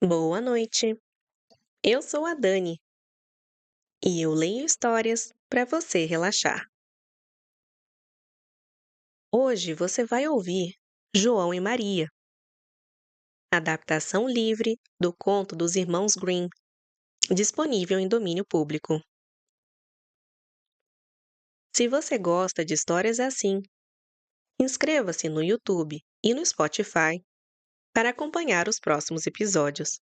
Boa noite. Eu sou a Dani e eu leio histórias para você relaxar. Hoje você vai ouvir João e Maria, adaptação livre do conto dos Irmãos Grimm, disponível em domínio público. Se você gosta de histórias assim, inscreva-se no YouTube e no Spotify para acompanhar os próximos episódios.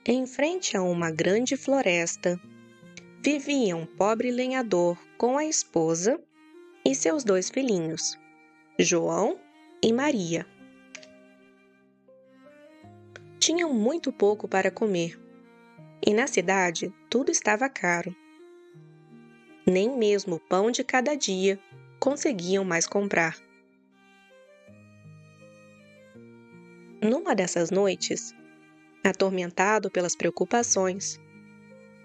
Em frente a uma grande floresta, vivia um pobre lenhador com a esposa e seus 2 filhinhos, João e Maria. Tinham muito pouco para comer, e na cidade tudo estava caro. Nem mesmo o pão de cada dia conseguiam mais comprar. Numa dessas noites, atormentado pelas preocupações,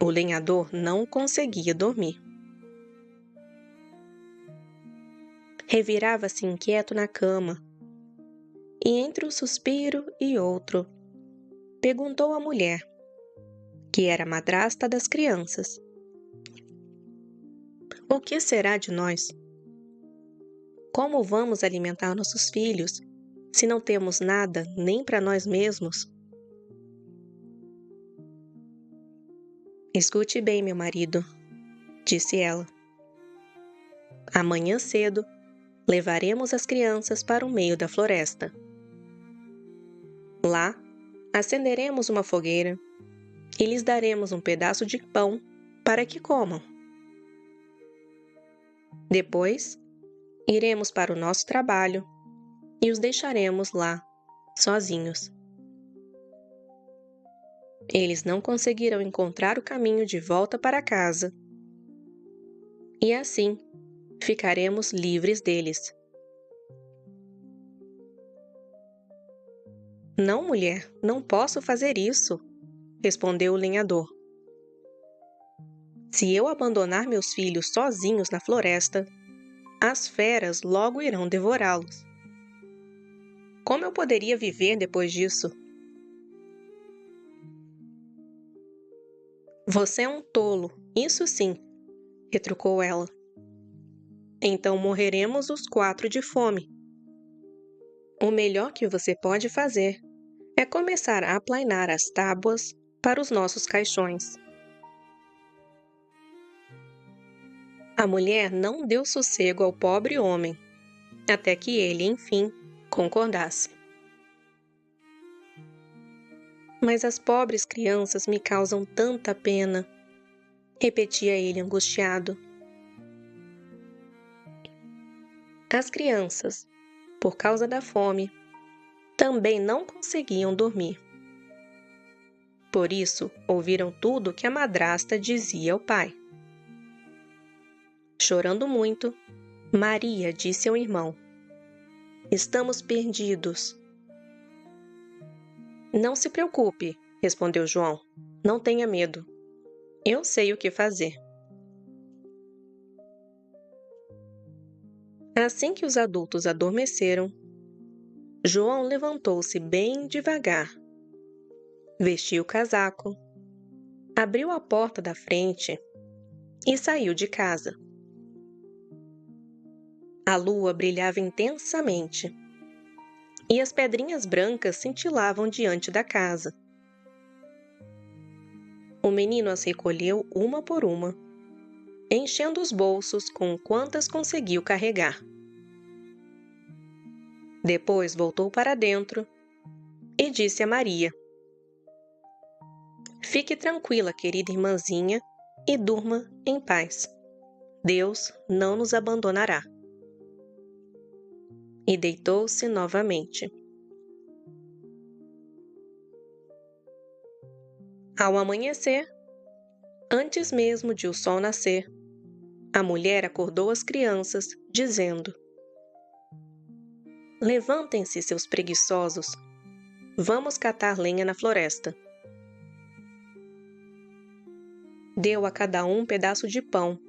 o lenhador não conseguia dormir. Revirava-se inquieto na cama, e entre um suspiro e outro, perguntou à mulher, que era a madrasta das crianças: "O que será de nós? Como vamos alimentar nossos filhos se não temos nada nem para nós mesmos?" "Escute bem, meu marido", disse ela. "Amanhã cedo, levaremos as crianças para o meio da floresta. Lá, acenderemos uma fogueira e lhes daremos um pedaço de pão para que comam. Depois, iremos para o nosso trabalho e os deixaremos lá, sozinhos. Eles não conseguirão encontrar o caminho de volta para casa. E assim, ficaremos livres deles." "Não, mulher, não posso fazer isso", respondeu o lenhador. "Se eu abandonar meus filhos sozinhos na floresta, as feras logo irão devorá-los. Como eu poderia viver depois disso?" "Você é um tolo, isso sim", retrucou ela. "Então morreremos os 4 de fome. O melhor que você pode fazer é começar a aplainar as tábuas para os nossos caixões." A mulher não deu sossego ao pobre homem, até que ele, enfim, concordasse. "Mas as pobres crianças me causam tanta pena", repetia ele angustiado. As crianças, por causa da fome, também não conseguiam dormir. Por isso, ouviram tudo que a madrasta dizia ao pai. Chorando muito, Maria disse ao irmão: "Estamos perdidos." "Não se preocupe", respondeu João. "Não tenha medo. Eu sei o que fazer." Assim que os adultos adormeceram, João levantou-se bem devagar, vestiu o casaco, abriu a porta da frente e saiu de casa. A lua brilhava intensamente e as pedrinhas brancas cintilavam diante da casa. O menino as recolheu uma por uma, enchendo os bolsos com quantas conseguiu carregar. Depois voltou para dentro e disse a Maria: "Fique tranquila, querida irmãzinha, e durma em paz. Deus não nos abandonará." E deitou-se novamente. Ao amanhecer, antes mesmo de o sol nascer, a mulher acordou as crianças, dizendo: "Levantem-se, seus preguiçosos. Vamos catar lenha na floresta." Deu a cada um pedaço de pão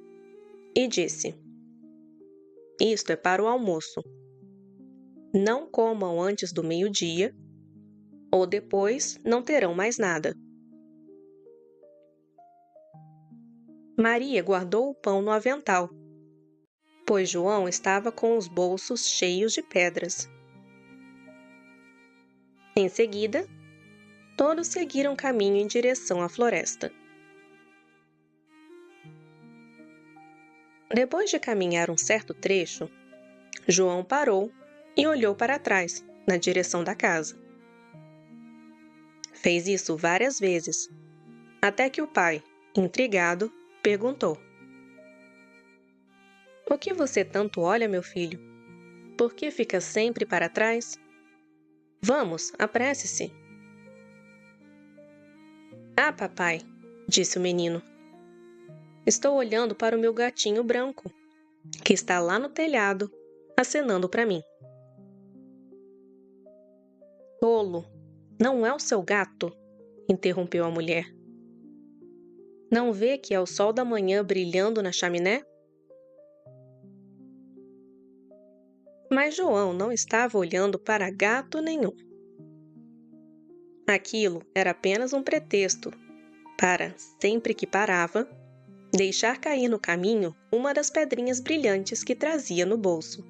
e disse: Isto é para o almoço. Não comam antes do meio-dia, ou depois não terão mais nada. Maria guardou o pão no avental, pois João estava com os bolsos cheios de pedras. Em seguida, todos seguiram caminho em direção à floresta. Depois de caminhar um certo trecho, João parou e olhou para trás, na direção da casa. Fez isso várias vezes, até que o pai, intrigado, perguntou: "O que você tanto olha, meu filho? Por que fica sempre para trás? Vamos, apresse-se." "Ah, papai", disse o menino, "estou olhando para o meu gatinho branco, que está lá no telhado, acenando para mim." "Tolo, não é o seu gato", interrompeu a mulher. "Não vê que é o sol da manhã brilhando na chaminé?" Mas João não estava olhando para gato nenhum. Aquilo era apenas um pretexto para, sempre que parava, deixar cair no caminho uma das pedrinhas brilhantes que trazia no bolso.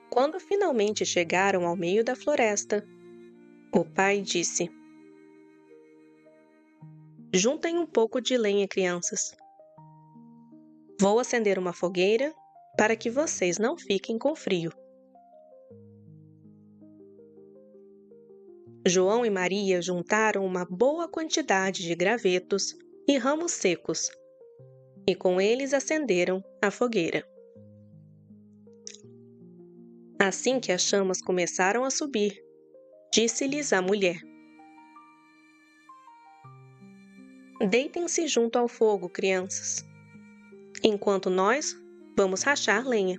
Quando finalmente chegaram ao meio da floresta, o pai disse: "Juntem um pouco de lenha, crianças. Vou acender uma fogueira para que vocês não fiquem com frio." João e Maria juntaram uma boa quantidade de gravetos e ramos secos, e com eles acenderam a fogueira. Assim que as chamas começaram a subir, disse-lhes a mulher: "Deitem-se junto ao fogo, crianças, enquanto nós vamos rachar lenha.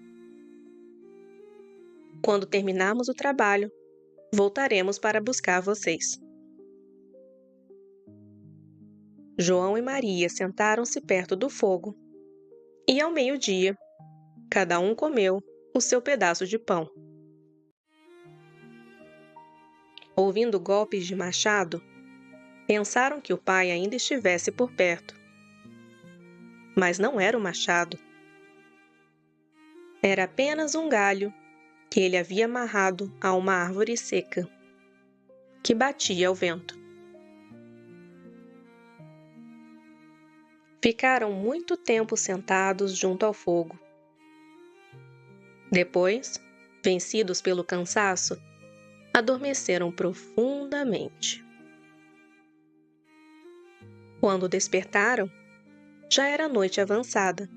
Quando terminarmos o trabalho, voltaremos para buscar vocês." João e Maria sentaram-se perto do fogo e, ao meio-dia, cada um comeu o seu pedaço de pão. Ouvindo golpes de machado, pensaram que o pai ainda estivesse por perto. Mas não era o machado. Era apenas um galho que ele havia amarrado a uma árvore seca, que batia ao vento. Ficaram muito tempo sentados junto ao fogo. Depois, vencidos pelo cansaço, adormeceram profundamente. Quando despertaram, já era noite avançada.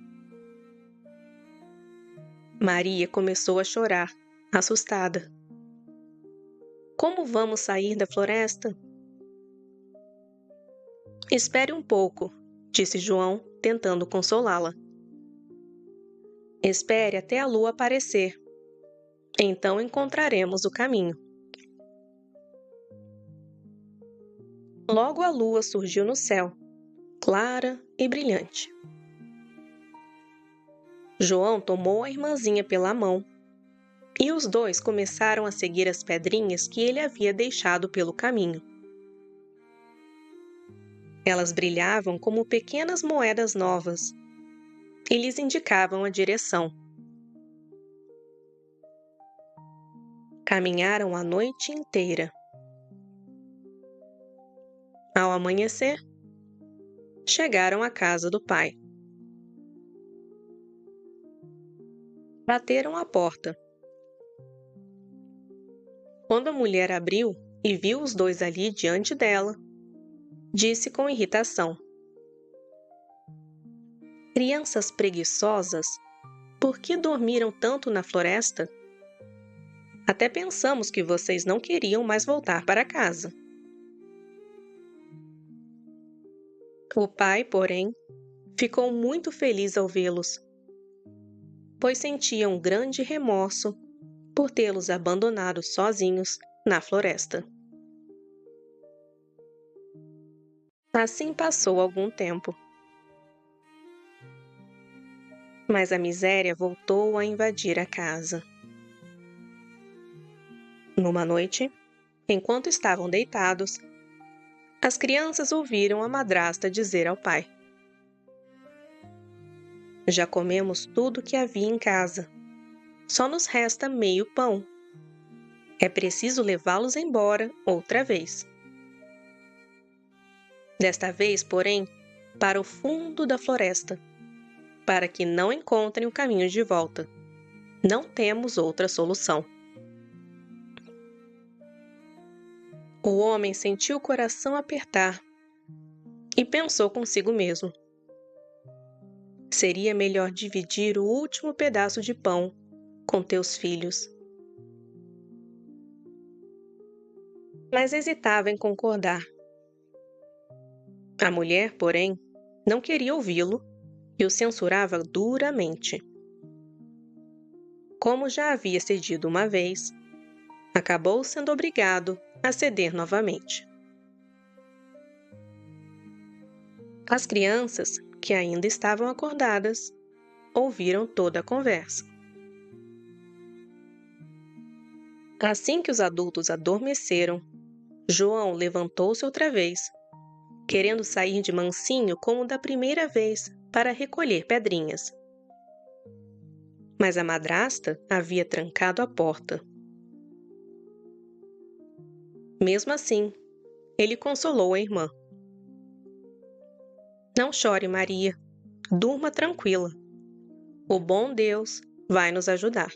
Maria começou a chorar, assustada. "Como vamos sair da floresta?" "Espere um pouco", disse João, tentando consolá-la. "Espere até a lua aparecer. Então encontraremos o caminho." Logo a lua surgiu no céu, clara e brilhante. João tomou a irmãzinha pela mão e os dois começaram a seguir as pedrinhas que ele havia deixado pelo caminho. Elas brilhavam como pequenas moedas novas e lhes indicavam a direção. Caminharam a noite inteira. Ao amanhecer, chegaram à casa do pai. Bateram à porta. Quando a mulher abriu e viu os dois ali diante dela, disse com irritação: "Crianças preguiçosas, por que dormiram tanto na floresta? Até pensamos que vocês não queriam mais voltar para casa." O pai, porém, ficou muito feliz ao vê-los, pois sentia um grande remorso por tê-los abandonado sozinhos na floresta. Assim passou algum tempo. Mas a miséria voltou a invadir a casa. Numa noite, enquanto estavam deitados, as crianças ouviram a madrasta dizer ao pai: "Já comemos tudo que havia em casa. Só nos resta meio pão. É preciso levá-los embora outra vez. Desta vez, porém, para o fundo da floresta, para que não encontrem o caminho de volta. Não temos outra solução." O homem sentiu o coração apertar e pensou consigo mesmo: seria melhor dividir o último pedaço de pão com teus filhos. Mas hesitava em concordar. A mulher, porém, não queria ouvi-lo e o censurava duramente. Como já havia cedido uma vez, acabou sendo obrigado a ceder novamente. As crianças, que ainda estavam acordadas, ouviram toda a conversa. Assim que os adultos adormeceram, João levantou-se outra vez, querendo sair de mansinho como da primeira vez para recolher pedrinhas. Mas a madrasta havia trancado a porta. Mesmo assim, ele consolou a irmã. "Não chore, Maria. Durma tranquila. O bom Deus vai nos ajudar."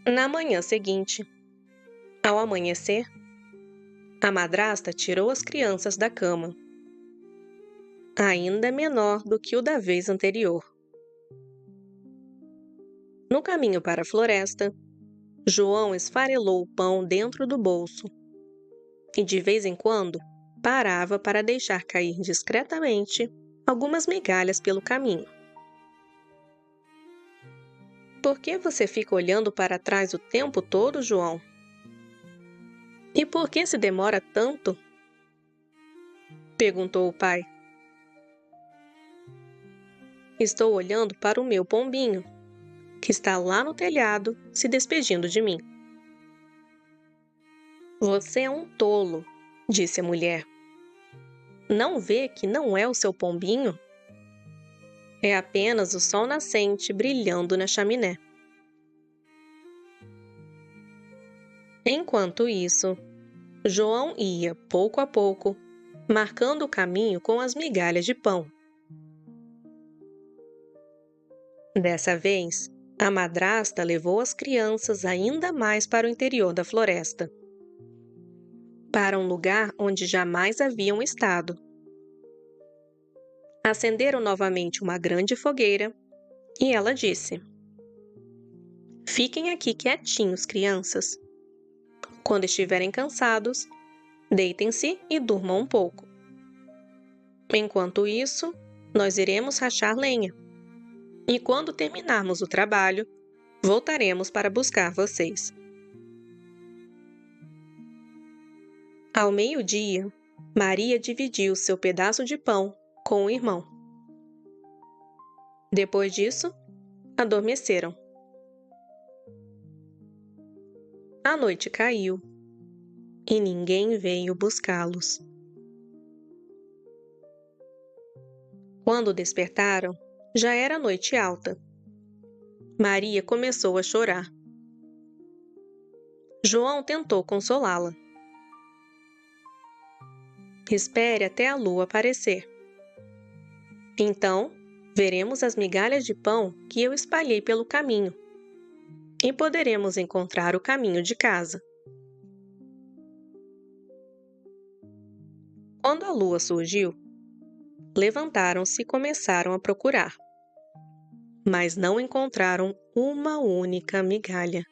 Na manhã seguinte, ao amanhecer, a madrasta tirou as crianças da cama, ainda menor do que o da vez anterior. No caminho para a floresta, João esfarelou o pão dentro do bolso e, de vez em quando, parava para deixar cair discretamente algumas migalhas pelo caminho. "Por que você fica olhando para trás o tempo todo, João? E por que se demora tanto?" perguntou o pai. "Estou olhando para o meu pombinho, que está lá no telhado se despedindo de mim." "Você é um tolo", disse a mulher. "Não vê que não é o seu pombinho? É apenas o sol nascente brilhando na chaminé." Enquanto isso, João ia, pouco a pouco, marcando o caminho com as migalhas de pão. Dessa vez, a madrasta levou as crianças ainda mais para o interior da floresta, para um lugar onde jamais haviam estado. Acenderam novamente uma grande fogueira e ela disse: "Fiquem aqui quietinhos, crianças. Quando estiverem cansados, deitem-se e durmam um pouco. Enquanto isso, nós iremos rachar lenha. E quando terminarmos o trabalho, voltaremos para buscar vocês." Ao meio-dia, Maria dividiu seu pedaço de pão com o irmão. Depois disso, adormeceram. A noite caiu e ninguém veio buscá-los. Quando despertaram, já era noite alta. Maria começou a chorar. João tentou consolá-la. "Espere até a lua aparecer. Então, veremos as migalhas de pão que eu espalhei pelo caminho e poderemos encontrar o caminho de casa." Quando a lua surgiu, levantaram-se e começaram a procurar, mas não encontraram uma única migalha.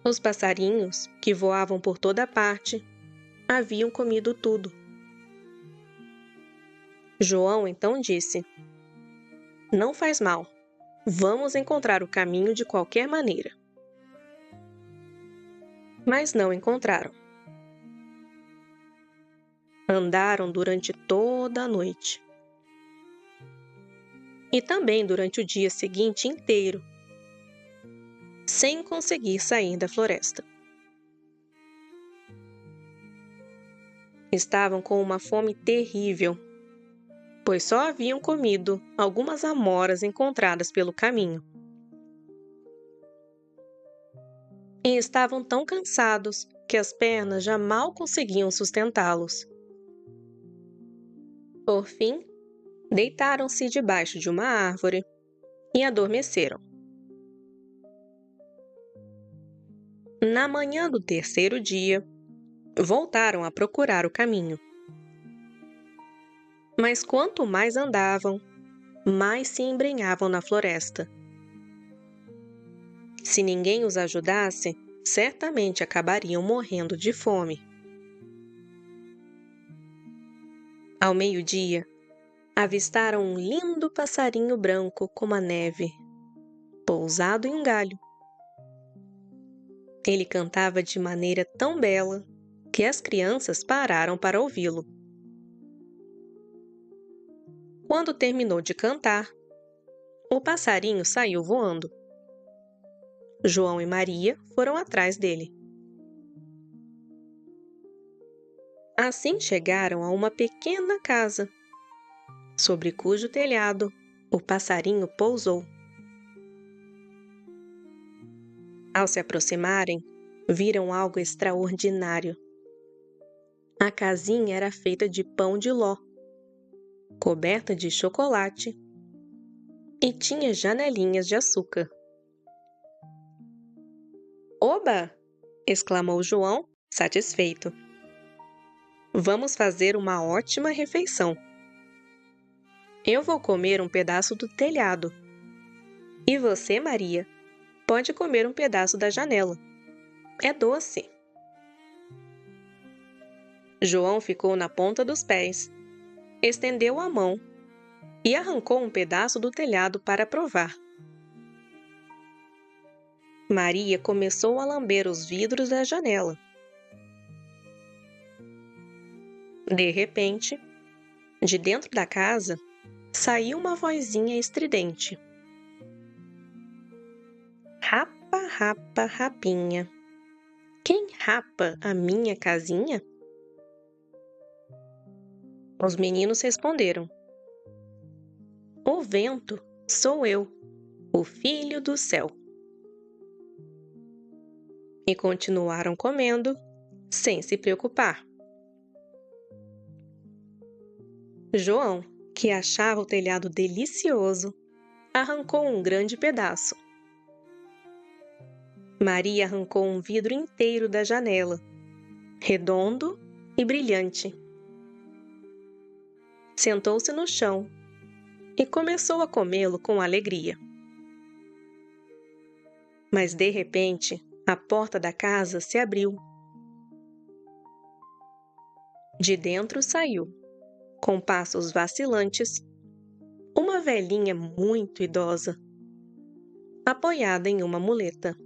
Os passarinhos, que voavam por toda parte, haviam comido tudo. João então disse: "Não faz mal, vamos encontrar o caminho de qualquer maneira." Mas não encontraram. Andaram durante toda a noite. E também durante o dia seguinte inteiro, sem conseguir sair da floresta. Estavam com uma fome terrível, pois só haviam comido algumas amoras encontradas pelo caminho. E estavam tão cansados que as pernas já mal conseguiam sustentá-los. Por fim, deitaram-se debaixo de uma árvore e adormeceram. Na manhã do terceiro dia, voltaram a procurar o caminho. Mas quanto mais andavam, mais se embrenhavam na floresta. Se ninguém os ajudasse, certamente acabariam morrendo de fome. Ao meio-dia, avistaram um lindo passarinho branco como a neve, pousado em um galho. Ele cantava de maneira tão bela que as crianças pararam para ouvi-lo. Quando terminou de cantar, o passarinho saiu voando. João e Maria foram atrás dele. Assim chegaram a uma pequena casa, sobre cujo telhado o passarinho pousou. Ao se aproximarem, viram algo extraordinário. A casinha era feita de pão de ló, coberta de chocolate e tinha janelinhas de açúcar. "Oba!" exclamou João, satisfeito. "Vamos fazer uma ótima refeição. Eu vou comer um pedaço do telhado. E você, Maria, pode comer um pedaço da janela. É doce." João ficou na ponta dos pés, estendeu a mão e arrancou um pedaço do telhado para provar. Maria começou a lamber os vidros da janela. De repente, de dentro da casa, saiu uma vozinha estridente. "Rapa, rapa, rapinha. Quem rapa a minha casinha?" Os meninos responderam: "O vento sou eu, o filho do céu." E continuaram comendo, sem se preocupar. João, que achava o telhado delicioso, arrancou um grande pedaço. Maria arrancou um vidro inteiro da janela, redondo e brilhante. Sentou-se no chão e começou a comê-lo com alegria. Mas, de repente, a porta da casa se abriu. De dentro saiu, com passos vacilantes, uma velhinha muito idosa, apoiada em uma muleta.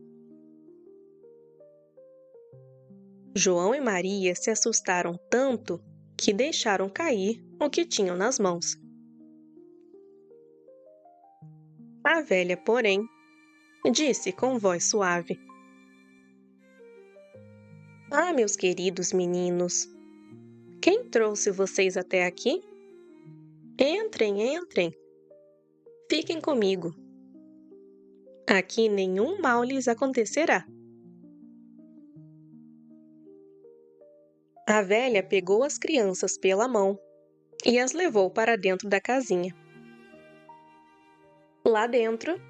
João e Maria se assustaram tanto que deixaram cair o que tinham nas mãos. A velha, porém, disse com voz suave: "Ah, meus queridos meninos, quem trouxe vocês até aqui? Entrem, entrem. Fiquem comigo. Aqui nenhum mal lhes acontecerá." A velha pegou as crianças pela mão e as levou para dentro da casinha. Lá dentro,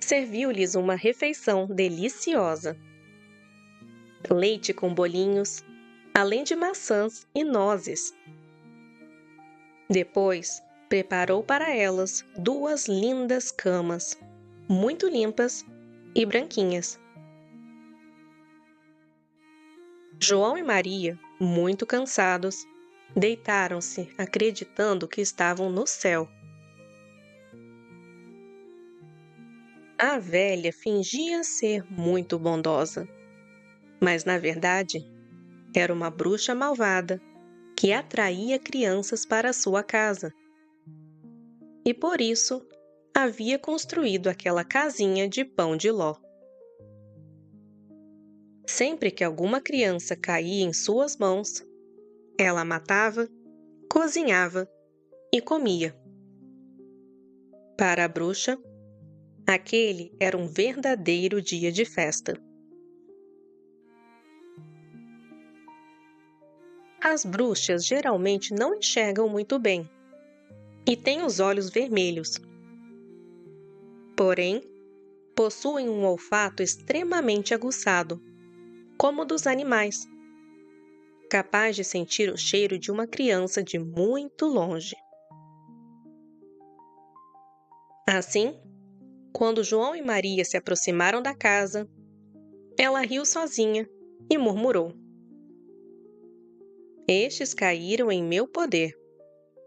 serviu-lhes uma refeição deliciosa. Leite com bolinhos, além de maçãs e nozes. Depois, preparou para elas 2 lindas camas, muito limpas e branquinhas. João e Maria, muito cansados, deitaram-se acreditando que estavam no céu. A velha fingia ser muito bondosa, mas na verdade era uma bruxa malvada que atraía crianças para sua casa. E por isso havia construído aquela casinha de pão de ló. Sempre que alguma criança caía em suas mãos, ela a matava, cozinhava e comia. Para a bruxa, aquele era um verdadeiro dia de festa. As bruxas geralmente não enxergam muito bem e têm os olhos vermelhos. Porém, possuem um olfato extremamente aguçado, como o dos animais, capaz de sentir o cheiro de uma criança de muito longe. Assim, quando João e Maria se aproximaram da casa, ela riu sozinha e murmurou: "Estes caíram em meu poder.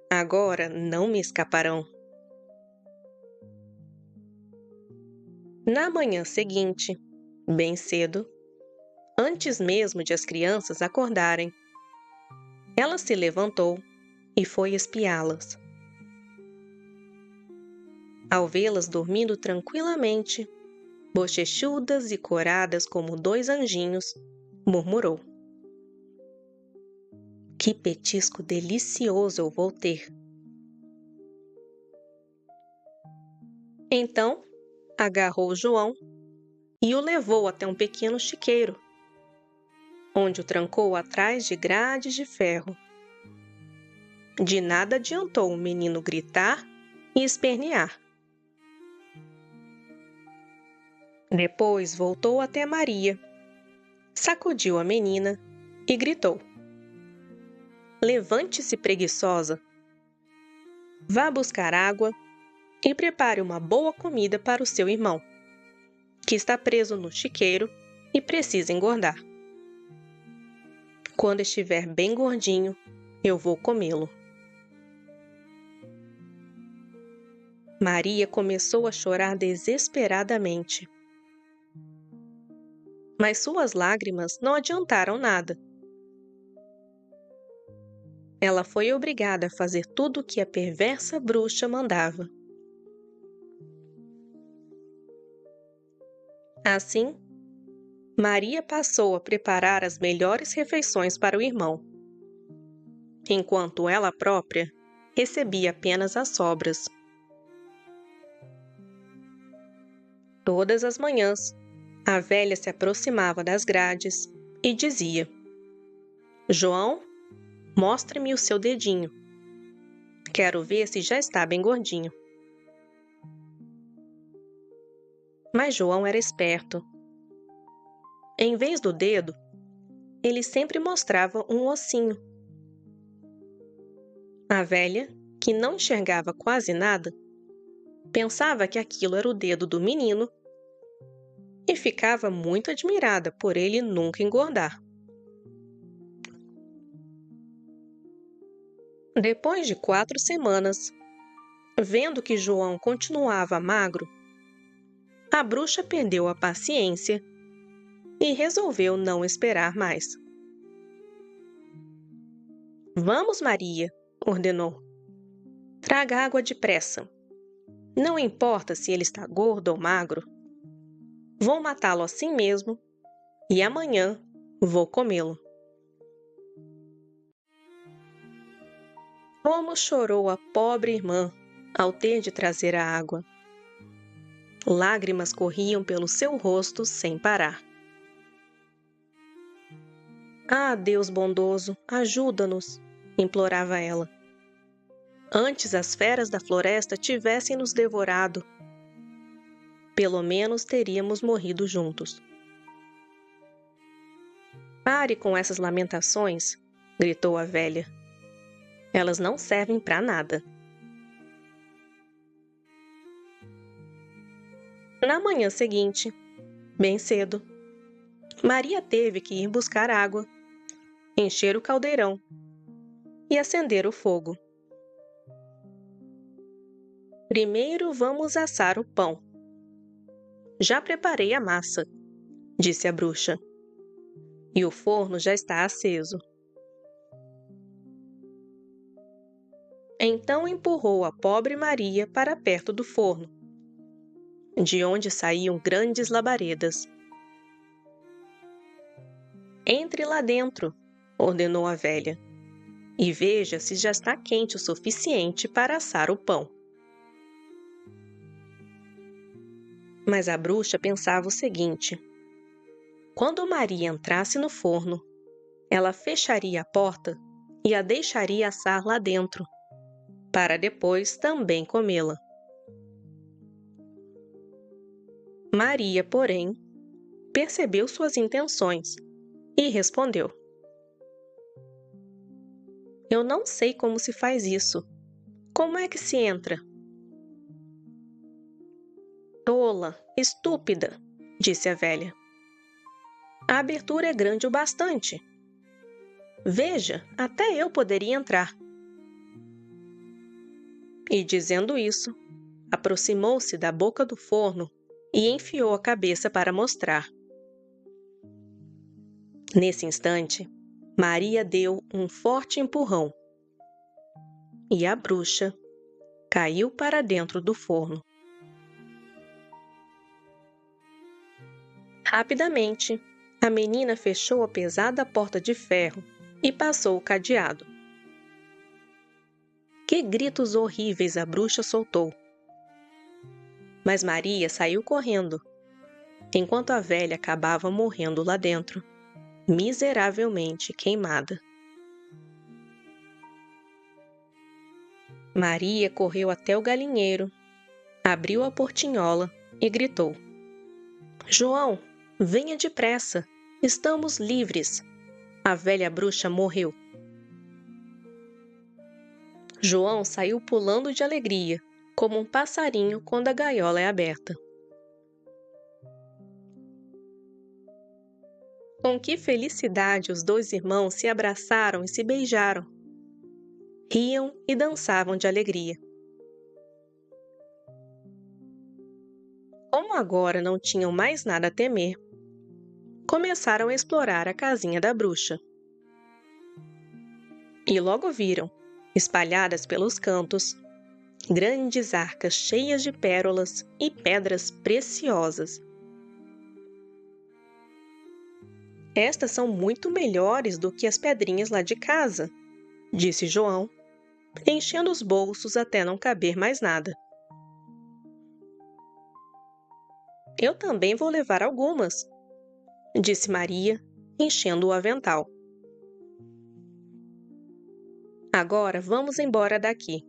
Agora não me escaparão." Na manhã seguinte, bem cedo, antes mesmo de as crianças acordarem, ela se levantou e foi espiá-las. Ao vê-las dormindo tranquilamente, bochechudas e coradas como dois anjinhos, murmurou: "Que petisco delicioso eu vou ter." Então, agarrou João e o levou até um pequeno chiqueiro, onde o trancou atrás de grades de ferro. De nada adiantou o menino gritar e espernear. Depois voltou até Maria, sacudiu a menina e gritou: "Levante-se, preguiçosa! Vá buscar água e prepare uma boa comida para o seu irmão, que está preso no chiqueiro e precisa engordar. Quando estiver bem gordinho, eu vou comê-lo." Maria começou a chorar desesperadamente. Mas suas lágrimas não adiantaram nada. Ela foi obrigada a fazer tudo o que a perversa bruxa mandava. Assim, Maria passou a preparar as melhores refeições para o irmão, enquanto ela própria recebia apenas as sobras. Todas as manhãs, a velha se aproximava das grades e dizia: "João, mostre-me o seu dedinho. Quero ver se já está bem gordinho." Mas João era esperto. Em vez do dedo, ele sempre mostrava um ossinho. A velha, que não enxergava quase nada, pensava que aquilo era o dedo do menino e ficava muito admirada por ele nunca engordar. Depois de 4 semanas, vendo que João continuava magro, a bruxa perdeu a paciência e resolveu não esperar mais. "Vamos, Maria", ordenou. "Traga água depressa. Não importa se ele está gordo ou magro. Vou matá-lo assim mesmo e amanhã vou comê-lo." Como chorou a pobre irmã ao ter de trazer a água. Lágrimas corriam pelo seu rosto sem parar. "Ah, Deus bondoso, ajuda-nos", implorava ela. "Antes as feras da floresta tivessem nos devorado. Pelo menos teríamos morrido juntos." "Pare com essas lamentações", gritou a velha. "Elas não servem para nada." Na manhã seguinte, bem cedo, Maria teve que ir buscar água, encher o caldeirão e acender o fogo. "Primeiro vamos assar o pão. Já preparei a massa", disse a bruxa. "E o forno já está aceso." Então empurrou a pobre Maria para perto do forno, de onde saíam grandes labaredas. Entre lá dentro, ordenou a velha, e veja se já está quente o suficiente para assar o pão. Mas a bruxa pensava o seguinte: quando Maria entrasse no forno, ela fecharia a porta e a deixaria assar lá dentro, para depois também comê-la. Maria, porém, percebeu suas intenções e respondeu: Eu não sei como se faz isso. Como é que se entra? Tola, estúpida, disse a velha. A abertura é grande o bastante. Veja, até eu poderia entrar. E dizendo isso, aproximou-se da boca do forno e enfiou a cabeça para mostrar. Nesse instante, Maria deu um forte empurrão e a bruxa caiu para dentro do forno. Rapidamente, a menina fechou a pesada porta de ferro e passou o cadeado. Que gritos horríveis a bruxa soltou! Mas Maria saiu correndo, enquanto a velha acabava morrendo lá dentro, miseravelmente queimada. Maria correu até o galinheiro, abriu a portinhola e gritou: João, venha depressa! Estamos livres! A velha bruxa morreu. João saiu pulando de alegria, como um passarinho quando a gaiola é aberta. Com que felicidade os dois irmãos se abraçaram e se beijaram. Riam e dançavam de alegria. Como agora não tinham mais nada a temer, começaram a explorar a casinha da bruxa. E logo viram, espalhadas pelos cantos, grandes arcas cheias de pérolas e pedras preciosas. Estas são muito melhores do que as pedrinhas lá de casa, disse João, enchendo os bolsos até não caber mais nada. Eu também vou levar algumas, disse Maria, enchendo o avental. Agora vamos embora daqui,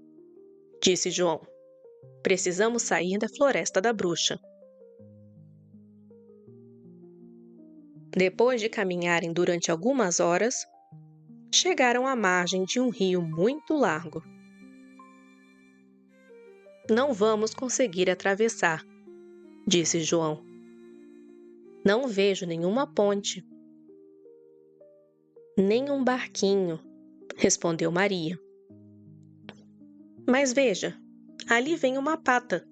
disse João. Precisamos sair da floresta da bruxa. Depois de caminharem durante algumas horas, chegaram à margem de um rio muito largo. Não vamos conseguir atravessar, disse João. Não vejo nenhuma ponte. Nem um barquinho, respondeu Maria. Mas veja, ali vem uma pata.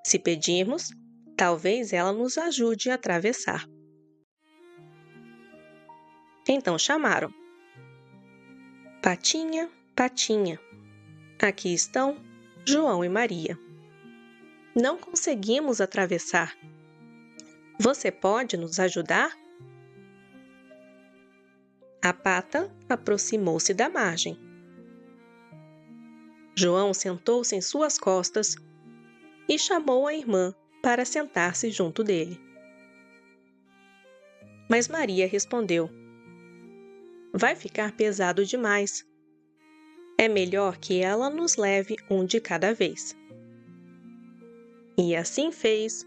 Se pedirmos, talvez ela nos ajude a atravessar. Então chamaram. Patinha, Patinha. Aqui estão João e Maria. Não conseguimos atravessar. Você pode nos ajudar? A pata aproximou-se da margem. João sentou-se em suas costas e chamou a irmã para sentar-se junto dele. Mas Maria respondeu: Vai ficar pesado demais. É melhor que ela nos leve um de cada vez. E assim fez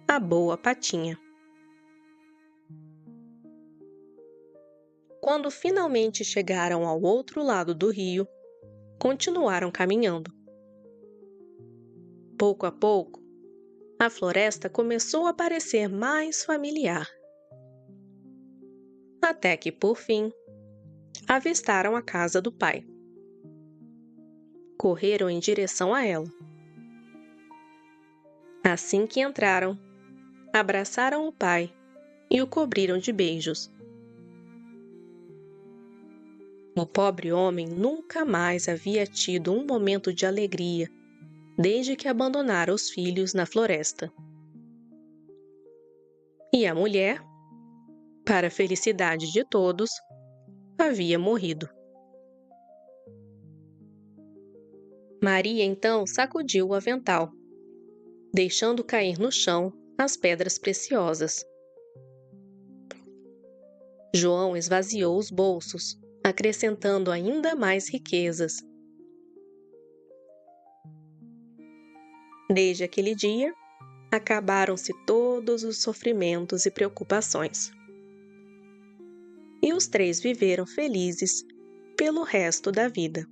a boa Patinha. Quando finalmente chegaram ao outro lado do rio, continuaram caminhando. Pouco a pouco, a floresta começou a parecer mais familiar. Até que, por fim, avistaram a casa do pai. Correram em direção a ela. Assim que entraram, abraçaram o pai e o cobriram de beijos. O pobre homem nunca mais havia tido um momento de alegria desde que abandonara os filhos na floresta. E a mulher, para a felicidade de todos, havia morrido. Maria então sacudiu o avental, deixando cair no chão as pedras preciosas. João esvaziou os bolsos, acrescentando ainda mais riquezas. Desde aquele dia, acabaram-se todos os sofrimentos e preocupações. E os três viveram felizes pelo resto da vida.